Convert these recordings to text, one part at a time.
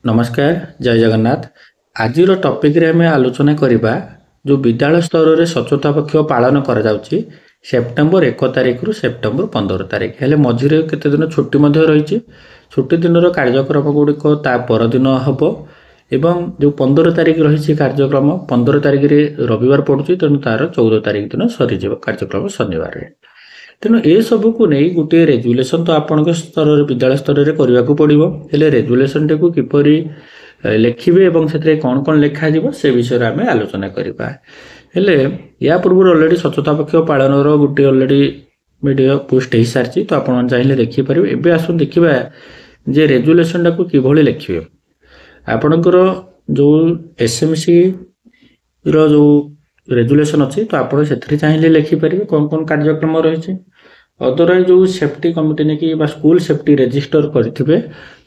नमस्कार जय जगन्नाथ। आज टॉपिक रे हमें आलोचना करबा जो विद्यालय स्तर रे स्वच्छता पक्ष पालन करा जाउची सेप्टेम्बर 1 तारिख रु सेप्टेम्बर 15 तारिख हेले मझिरे केते दिन छुट्टी मध्ये रहिची। छुट्टी दिनर कार्यक्रम गुड़िक ता परदिन हबो एवं जो 15 तारिख रही कार्यक्रम 15 तारिख रे रविवार पड़ुची तेणु तार 14 तारिख दिन सरीजिव कार्यक्रम शनिवार रे। तेणु ए सब को नहीं गोटे रेजुलेसन तो आपण स्तर विद्यालय स्तर में करने को पड़ो हेले रेजुलेसन टी किपरि लेखिबे एवं से कौन कौन लिखा से विषय में आम आलोचना करवा। हेले या पूर्व अलरेडी स्वच्छता पक्ष पालन गोटे अलरेडी वीडियो पोस्ट हो सारी तो आप चाहिए देखिपारे। एवं आस देखा जे रेजुलेसन टाक कि लिखे आपणकर जो एसएमसी रो रेजुलेसन अच्छी तो आप चाहिए लिखिपारे कौन कौन कार्यक्रम रही। अदरवाइज जो सेफ्टी कमिटी ने कि स्कूल सेफ्टी रजिस्टर करेंगे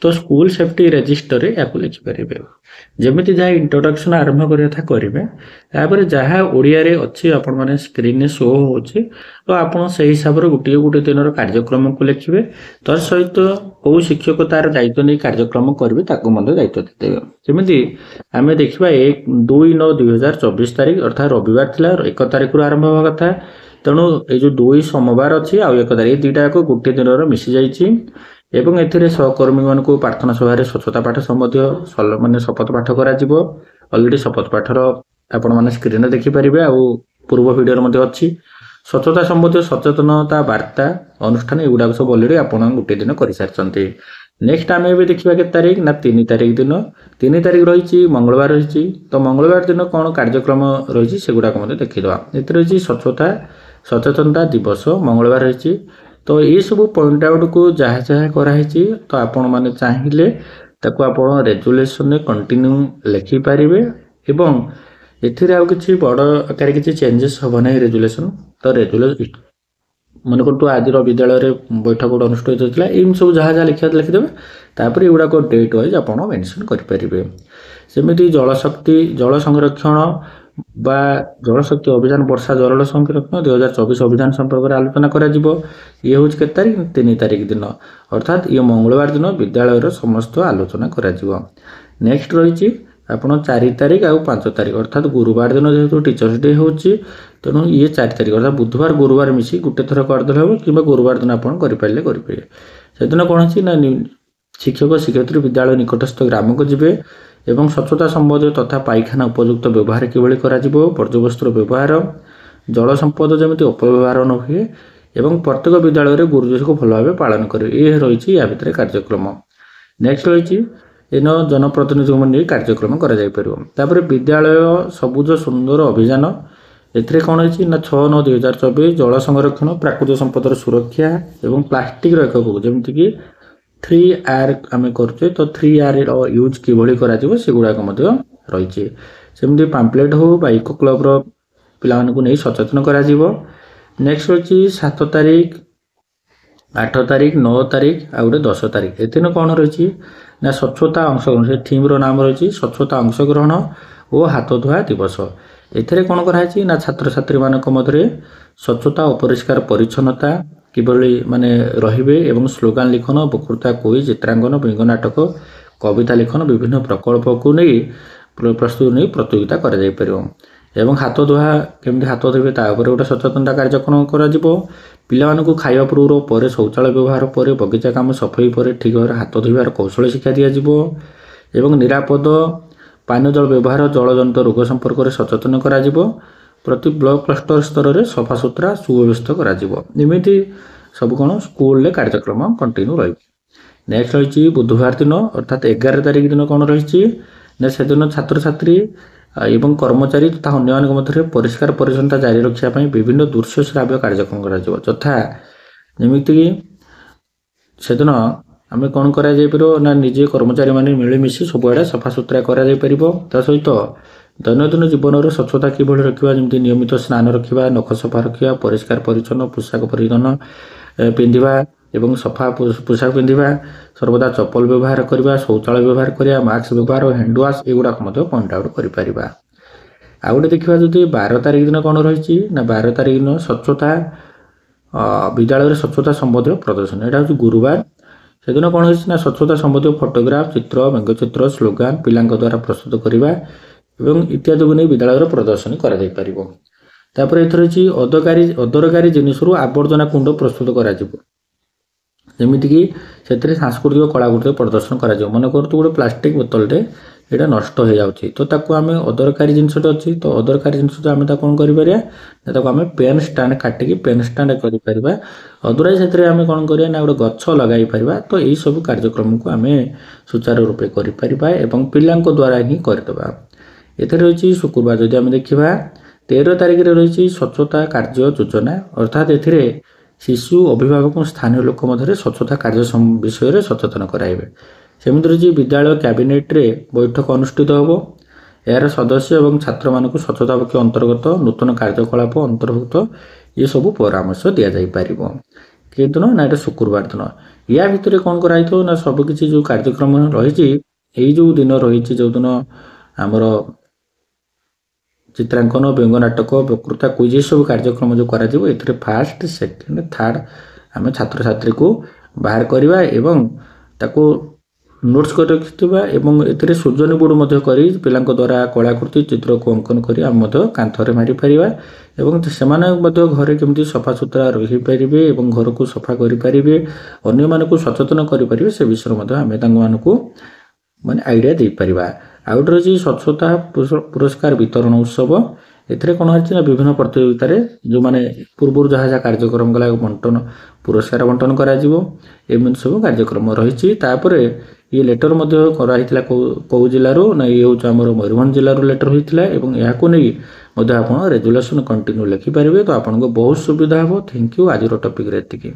तो स्कूल सेफ्टी रजिस्टर या लिखिपारे जमी जहाँ इंट्रोडक्शन आरंभ करवा करेंगे तापर जहाँ ओडिया रे अच्छी आपण मैंने स्क्रीन में शो हो तो आप हिसाब से गोटे गोटे दिन कार्यक्रम को लिखे तर सहित कौ शिक्षक तार दायित्व नहीं कार्यक्रम करेंगे दायित्व देते जमी आम देखा 1/2/9/2024 तारीख अर्थात रविवार थिला 1 तारिख रु आरंभ होगा कथा। तेणु ये जो 2 सोमवार अच्छी आउ 1 तारिख दुईटा जाक गोटे दिन मिसी जाइए एथिरे सहकर्मी मान को प्रार्थना सभा स्वच्छता पाठ संबंधी माने शपथ पाठ करा अलरेडी शपथ पाठर आपण मैंने स्क्रीन देखिपारे आ पूर्व भिडियो अच्छी स्वच्छता संबंधी सचेतनता वार्ता अनुष्ठान एगुड़ा सब अलरेडी आप गोटे दिन कर सारी। नेक्स्ट आम ए देखा के तारीख ना 3 तारिख दिन 3 तारिख रही मंगलवार रही तो मंगलवार दिन कौन कार्यक्रम रही से गुड़ाक देखीदा रही स्वच्छता सचेतनता दिवस मंगलवार रही तो ये सब पॉइंट आउट को जहाँ जहाँ कराई तो आपण मैंने चाहिए ताको आप रेजुलेसन कंटिन्यू लिखिपारे एवं एथिरे आउ किछि बड़ आकार किछि चेंजेस हम ना रेजुलेसन तो मन कर आज विद्यालय में बैठक गोटे अनुष्ठित होता है ये सब जहाँ जहाँ लिखा लिखिदेवे तापर युवाक डेट वाइज आप मेनसन करेंगे। सेमती जलशक्ति जल संरक्षण बा जलशक्ति अभियान वर्षा जल संरक्षण 2024 अभियान संपर्क में आलोचना करा ये हूँ के तारीख 3 तारिख दिन अर्थात ये मंगलवार दिन विद्यालय समस्त आलोचना करा। नेक्स्ट रही आपड़ 4 तारिख आ 5 तारिख अर्थात गुरुवार दिन जेहेतु टीचर्स डे हो तेणु ये 4 तारिख अर्थात बुधवार गुरुवार मिसी गोटे थर करदे हम कि गुरुवार दिन आपड़ करेंगे से दिन कौन है शिक्षक शिक्षयित्री विद्यालय निकटस्थ ग्राम को जीवे एवं स्वच्छता संबंधी तथा पायखाना उपयुक्त व्यवहार किभଳି कराଯିबो वर्ज्यवस्तुर व्यवहार जल संपद जमी अपव्यवहार न हुए एवं प्रत्येक विद्यालय में गुरुदिवस को भल भाव पालन करे ये रही या भितर कार्यक्रम। नेक्स्ट रही इन जनप्रतिनिधि नहीं कार्यक्रम कर विद्यालय सबुज सुंदर अभियान एथिरे कौन है ना 6/9/2024 जल संरक्षण प्राकृतिक संपदर सुरक्षा एवं प्लास्टिक एकक जमीक 3R आम करुचे तो 3R यूज किभଳି कराଯିबो से गुड़ाक रही सेमती पाम्पलेट हो बा इको क्लब पिला को नहीं सचेतन करा। नेक्स्ट रही 7 तारिख 8 तारिख 9 तारिख आ 10 तारिख एथिन कौन रही ना स्वच्छता अंशग्रहण से थीम रो नाम रही स्वच्छता अंशग्रहण और हाथ धुआ दिवस। एथिरे कौन कराई ना छात्र छात्री मानक मध्य स्वच्छता और परिष्कार परिच्छन्नता किभଳି माने रहिबे एवं स्लोगान लिखन बक्तृता कोई चित्रांकन व्यंग्य नाटक कविता लिखन विभिन्न प्रकल्प को नहीं प्रस्तुत नहीं प्रतियोगिता करा जाय परिबो एवं हाथ धुआ केमती हाथ धोबे ता ऊपर गोटे सचेतनता कार्यक्रम करा जिवो। पिला मानकु खाइबा पूर्व पर शौचालय व्यवहार पर बगीचा काम सफाई पर ठीक भाव हाथ धोबार कौशल शिक्षा दिया जिवो एवं निरापद पानीय जल व्यवहार जलजनित रोग संपर्क में सचेतन करा जिवो। प्रति ब्लॉक क्लस्टर स्तर में सफा सुतरा सुव्यवस्था करा जिवो। एमिति सब कौन स्कूल रे कार्यक्रम कंटिन्यू रही। नेक्स्ट रही बुधवार दिन अर्थात 11 तारिख दिन कौन रही ना से दिन छात्र छात्री एवं कर्मचारी तथा अन्य मध्य परिष्कार परिच्छन्नता जारी रखापी विभिन्न दृश्य श्राव्य कार्यक्रम कर यथा जमीक से दिन आम कौन कर ना निजे कर्मचारी मैंने मिलमिशी सबुआड़े सफा सुतरा कर सहित दैनंदिन जीवन में स्वच्छता किभଳି रखा जमी नियमित स्नान रखा नख सफा रखा परिष्कार परिच्छन्न पोशाक परिधान पिंधा एवं सफा पोशाक पिंधा सर्वदा चप्पल व्यवहार करवा शौचालय व्यवहार करवा मास्क व्यवहार हैंड वाश एगुड़ाक पॉइंट आउट कर। आ गए देखा जदि 12 तारिख दिन कौन रही ना 12 तारिख दिन स्वच्छता विद्यालय स्वच्छता संबंधी प्रदर्शन यहाँ हूँ गुरुवार ସେଦିନ କ'ଣ ହେଇଛି ନା ସ୍ୱଚ୍ଛତା ସମ୍ବନ୍ଧୀୟ ଫଟୋଗ୍ରାଫ, ଚିତ୍ର, ବ୍ୟଙ୍ଗଚିତ୍ର, ସ୍ଲୋଗାନ ପିଲାଙ୍କ ଦ୍ୱାରା ପ୍ରସ୍ତୁତ କରିବା ଏବଂ ଇତ୍ୟାଦିକୁ ନେଇ ବିଦ୍ୟାଳୟରେ ପ୍ରଦର୍ଶନୀ କରାଯାଇପାରିବ। ତାପରେ ଏଥର ହେଉଛି ଅଦରକାରୀ ଜିନିଷରୁ ଆବର୍ଜନା କୁଣ୍ଡ ପ୍ରସ୍ତୁତ କରାଯିବ। ଯେମିତିକି ସେଥିରେ ସାଂସ୍କୃତିକ କଳାକୃତି ପ୍ରଦର୍ଶନ କରାଯିବ। ମନେ କରନ୍ତୁ ଗୋଟେ ପ୍ଲାଷ୍ଟିକ ବୋତଲଟେ ଏଇଟା ନଷ୍ଟ ହେଇଯାଉଛି, ତ ତାକୁ ଆମେ ଅଦରକାରୀ ଜିନିଷଟେ ଅଛି, ତ ଅଦରକାରୀ ଜିନିଷ ଆମେ ତାକୁ କ'ଣ କରିପାରିବା ନା ତାକୁ ଆମେ ପେନ୍ ଷ୍ଟାଣ୍ଡ କାଟିକି ପେନ୍ ଷ୍ଟାଣ୍ଡ କରିପାରିବା। ଅଦରାଇ ସେଥିରେ ଆମେ କ'ଣ କରିବା ନା ଗୋଟେ ଗଛ ଲଗାଇ ପାରିବା। ତ ଏହିସବୁ କାର୍ଯ୍ୟକ୍ରମକୁ ଆମେ ସୁଚାରୁ ରୂପେ କରିପାରିବା ଏବଂ ପିଲାଙ୍କ ଦ୍ୱାରା ହିଁ କରିଦେବା। ଏଥିରେ ରହିଛି ଶୁକ୍ରବାର ଯଦି ଆମେ ଦେଖିବା 13 ତାରିଖରେ ରହିଛି ସ୍ୱଚ୍ଛତା କାର୍ଯ୍ୟ ଯୋଜନା, ଅର୍ଥାତ୍ ଏଥିରେ ଶିଶୁ ଅଭିଭାବକ ସ୍ଥାନୀୟ ଲୋକ ମଧ୍ୟରେ ସ୍ୱଚ୍ଛତା କାର୍ଯ୍ୟ ବିଷୟରେ ସଚେତନ କରାଇବେ। ସେମିତି ରହିଛି ବିଦ୍ୟାଳୟ କ୍ୟାବିନେଟ୍ରେ ବୈଠକ ଅନୁଷ୍ଠିତ ହେବ। ଏହାର ସଦସ୍ୟ ଏବଂ ଛାତ୍ରମାନଙ୍କୁ ସ୍ୱଚ୍ଛତା ପକ୍ଷ ଅନ୍ତର୍ଗତ ନୂତନ କାର୍ଯ୍ୟକଳାପ ଅନ୍ତର୍ଭୁକ୍ତ ଏସବୁ ପରାମର୍ଶ ଦିଆଯାଇପାରିବ। କେଉଁ ଦିନ ନା ଏଇଟା ଶୁକ୍ରବାର ଦିନ। ୟା ଭିତରେ କ'ଣ କରାଯାଇଥିବ ନା ସବୁକିଛି ଯେଉଁ କାର୍ଯ୍ୟକ୍ରମ ରହିଛି ଏଇ ଯେଉଁ ଦିନ ରହିଛି ଯେଉଁଦିନ ଆମର ଚିତ୍ରାଙ୍କନ, ବ୍ୟଙ୍ଗ ନାଟକ, ବକ୍ତୃତା, କୁଇଜ୍ ଏସବୁ କାର୍ଯ୍ୟକ୍ରମ ଯେଉଁ କରାଯିବ ଏଥିରେ ଫାର୍ଷ୍ଟ, ସେକେଣ୍ଡ, ଥାର୍ଡ଼ ଆମେ ଛାତ୍ରଛାତ୍ରୀକୁ ବାହାର କରିବା ଏବଂ ତାକୁ ନୋଟ୍ସ କରି ରଖିଥିବା ଏବଂ ଏଥିରେ ସୃଜନୀ ବୋର୍ଡ଼ ମଧ୍ୟ କରି ପିଲାଙ୍କ ଦ୍ୱାରା କଳାକୃତି ଚିତ୍ରକୁ ଅଙ୍କନ କରି ଆମେ ମଧ୍ୟ କାନ୍ଥରେ ମାରିପାରିବା ଏବଂ ସେମାନେ ମଧ୍ୟ ଘରେ କେମିତି ସଫାସୁତୁରା ରହିପାରିବେ ଏବଂ ଘରକୁ ସଫା କରିପାରିବେ, ଅନ୍ୟମାନଙ୍କୁ ସଚେତନ କରିପାରିବେ, ସେ ବିଷୟରେ ମଧ୍ୟ ଆମେ ତାଙ୍କମାନଙ୍କୁ ମାନେ ଆଇଡ଼ିଆ ଦେଇପାରିବା। ଆଉ ଗୋଟେ ରହିଛି ସ୍ୱଚ୍ଛତା ପୁରସ୍କାର ବିତରଣ ଉତ୍ସବ। ଏଥିରେ କ'ଣ ହେଇଛି ନା ବିଭିନ୍ନ ପ୍ରତିଯୋଗିତାରେ ଯେଉଁମାନେ ପୂର୍ବରୁ ଯାହା ଯାହା କାର୍ଯ୍ୟକ୍ରମ ଗଲା ପୁରସ୍କାର ବଣ୍ଟନ କରାଯିବ। ଏମିତି ସବୁ କାର୍ଯ୍ୟକ୍ରମ ରହିଛି। ତାପରେ ଇଏ ଲେଟର ମଧ୍ୟ କରାହେଇଥିଲା କେଉଁ ଜିଲ୍ଲାରୁ ନା ଇଏ ହେଉଛି ଆମର ମୟୂରଭଞ୍ଜ ଜିଲ୍ଲାରୁ ଲେଟର ହୋଇଥିଲା ଏବଂ ଏହାକୁ ନେଇ ମଧ୍ୟ ଆପଣ ରେଜୁଲେସନ୍ କଣ୍ଟିନ୍ୟୁ ଲେଖିପାରିବେ। ତ ଆପଣଙ୍କୁ ବହୁତ ସୁବିଧା ହେବ। Thank you. ଆଜିର ଟପିକ୍ରେ ଏତିକି।